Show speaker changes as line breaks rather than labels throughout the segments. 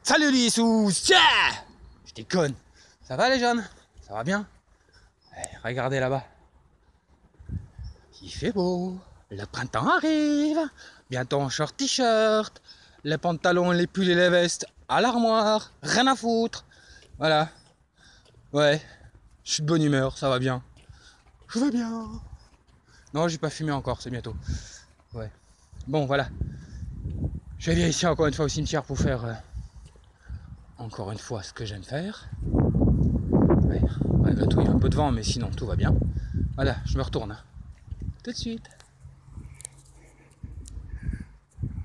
Salut les sous. Tiens, je déconne. Ça va les jeunes? Ça va bien? Regardez là-bas. Il fait beau. Le printemps arrive. Bientôt en short t-shirt. Les pantalons, les pulls et les vestes à l'armoire. Rien à foutre. Voilà. Ouais. Je suis de bonne humeur, ça va bien. Je vais bien. Non, j'ai pas fumé encore, c'est bientôt. Ouais. Bon, voilà. Je vais ici encore une fois au cimetière pour faire encore une fois ce que j'aime faire. Ouais. Malgré tout, il y a un peu de vent, mais sinon tout va bien. Voilà, je me retourne. Tout de suite.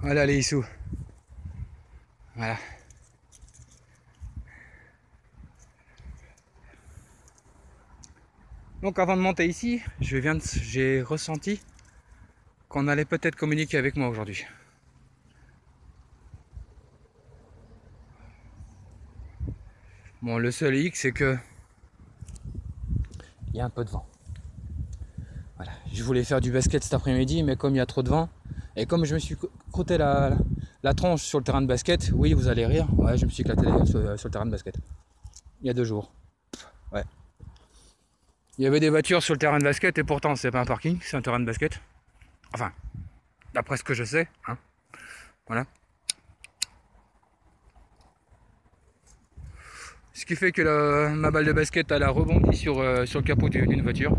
Voilà les sous. Voilà. Donc avant de monter ici, j'ai ressenti qu'on allait peut-être communiquer avec moi aujourd'hui. Bon, le seul hic, c'est que il y a un peu de vent. Voilà. Je voulais faire du basket cet après-midi, mais comme il y a trop de vent, et comme je me suis crotté la tronche sur le terrain de basket, oui, vous allez rire, ouais, je me suis éclaté sur le terrain de basket. Il y a 2 jours. Ouais. Il y avait des voitures sur le terrain de basket, et pourtant, c'est pas un parking, c'est un terrain de basket. Enfin, d'après ce que je sais, hein. Voilà. Ce qui fait que ma balle de basket elle a rebondi sur le capot d'une voiture.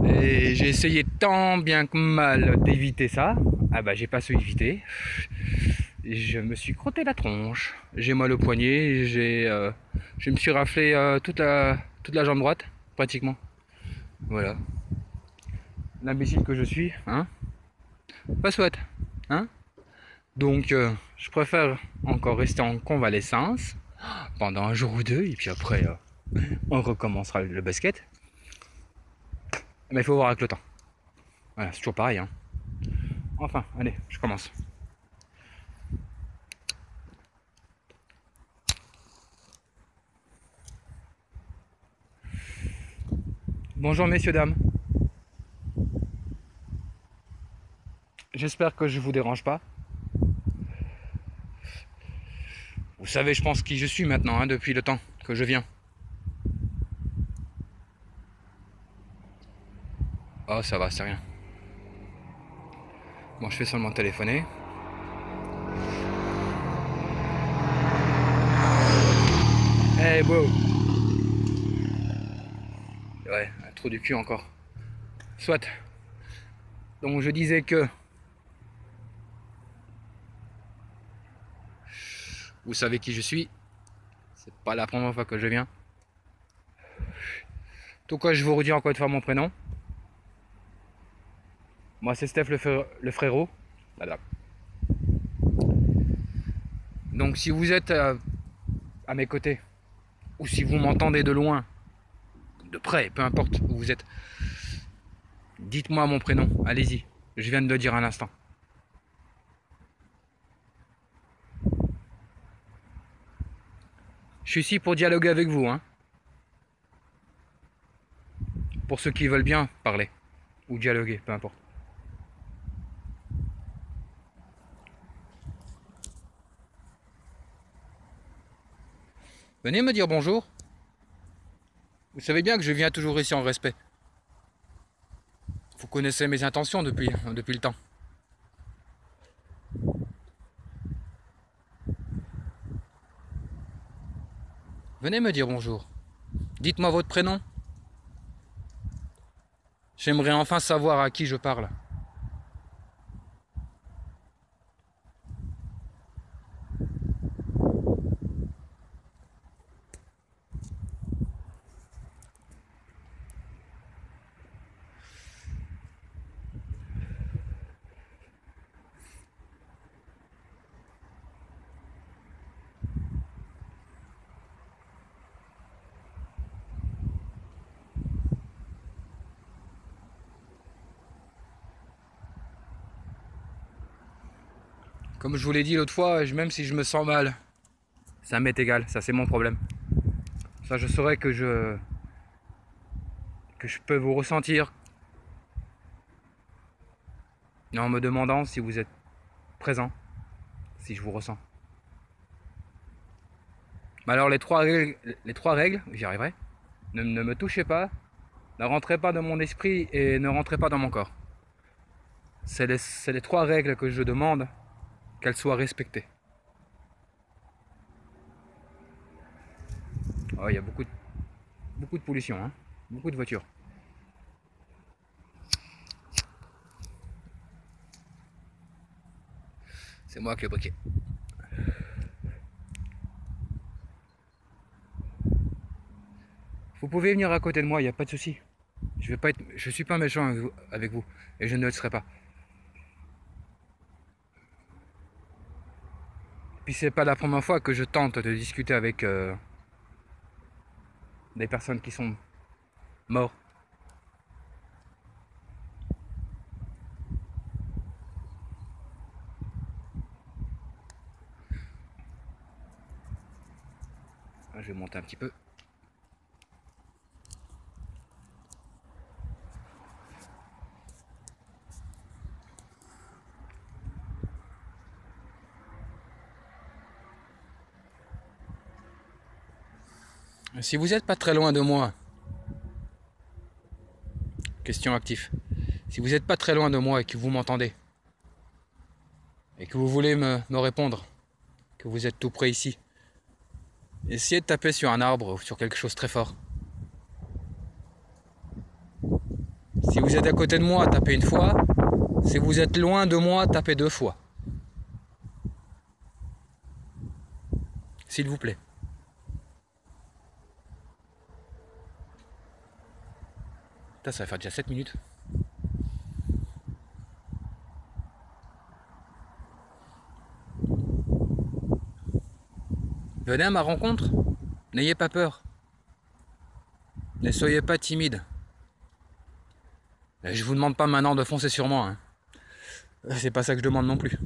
Et j'ai essayé tant bien que mal d'éviter ça. Ah bah j'ai pas su éviter. Je me suis crotté la tronche. J'ai mal au poignet. Je me suis raflé toute la jambe droite, pratiquement. Voilà. L'imbécile que je suis, hein. Pas souhaite, hein. Donc je préfère encore rester en convalescence pendant un jour ou deux et puis après on recommencera le basket. Mais il faut voir avec le temps. Voilà, c'est toujours pareil, hein. Enfin, allez, je commence. Bonjour messieurs, dames. J'espère que je vous dérange pas. Vous savez, je pense qui je suis maintenant, hein, depuis le temps que je viens. Oh, ça va, c'est rien. Bon, je fais seulement téléphoner. Eh, hey, wow. Ouais, un trou du cul encore. Soit. Donc je disais que... Vous savez qui je suis. C'est pas la première fois que je viens. Tout cas, je vous redis encore une fois mon prénom. Moi, c'est Steph le frérot. Voilà. Donc si vous êtes à mes côtés, ou si vous m'entendez de loin, de près, peu importe où vous êtes, dites-moi mon prénom, allez-y. Je viens de le dire à l'instant. Je suis ici pour dialoguer avec vous, hein. Pour ceux qui veulent bien parler, ou dialoguer, peu importe. Venez me dire bonjour. Vous savez bien que je viens toujours ici en respect. Vous connaissez mes intentions depuis le temps. Venez me dire bonjour. Dites-moi votre prénom. J'aimerais enfin savoir à qui je parle. Comme je vous l'ai dit l'autre fois, même si je me sens mal, ça m'est égal, ça c'est mon problème. Ça je saurais que je peux vous ressentir en me demandant si vous êtes présent, si je vous ressens. Mais alors les trois règles, j'y arriverai. Ne me touchez pas, ne rentrez pas dans mon esprit et ne rentrez pas dans mon corps. C'est les trois règles que je demande qu'elles soient respectées. Oh, il y a beaucoup de pollution, hein, beaucoup de voitures. C'est moi qui le briquet. Vous pouvez venir à côté de moi, il n'y a pas de souci. Je suis pas méchant avec vous et je ne le serai pas. Puis c'est pas la première fois que je tente de discuter avec des personnes qui sont mortes. Je vais monter un petit peu. Si vous n'êtes pas très loin de moi, question active, si vous n'êtes pas très loin de moi et que vous m'entendez, et que vous voulez me répondre, que vous êtes tout près ici, essayez de taper sur un arbre ou sur quelque chose très fort. Si vous êtes à côté de moi, tapez une fois. Si vous êtes loin de moi, tapez 2 fois. S'il vous plaît. Putain, ça va faire déjà 7 minutes. Venez à ma rencontre. N'ayez pas peur. Ne soyez pas timide. Je vous demande pas maintenant de foncer sur moi. Hein. C'est pas ça que je demande non plus.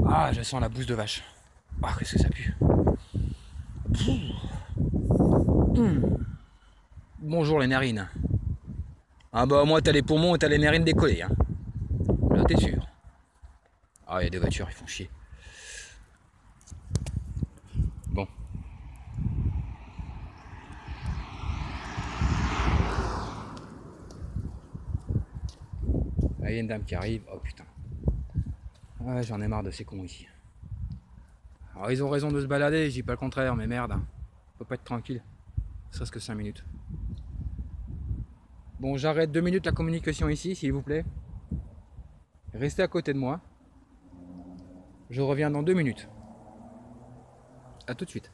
Ah, je sens la bouse de vache. Ah, qu'est-ce que ça pue. Bonjour les narines. Ah bah moi t'as les poumons et t'as les narines décollées. Hein. Là t'es sûr. Ah, il y a des voitures, ils font chier. Bon. Là, il y a une dame qui arrive. Oh putain. Ouais, j'en ai marre de ces cons ici. Alors, ils ont raison de se balader, je dis pas le contraire, mais merde. On peut pas être tranquille. Ne serait-ce que 5 minutes. Bon, j'arrête 2 minutes la communication ici, s'il vous plaît. Restez à côté de moi. Je reviens dans 2 minutes. A tout de suite.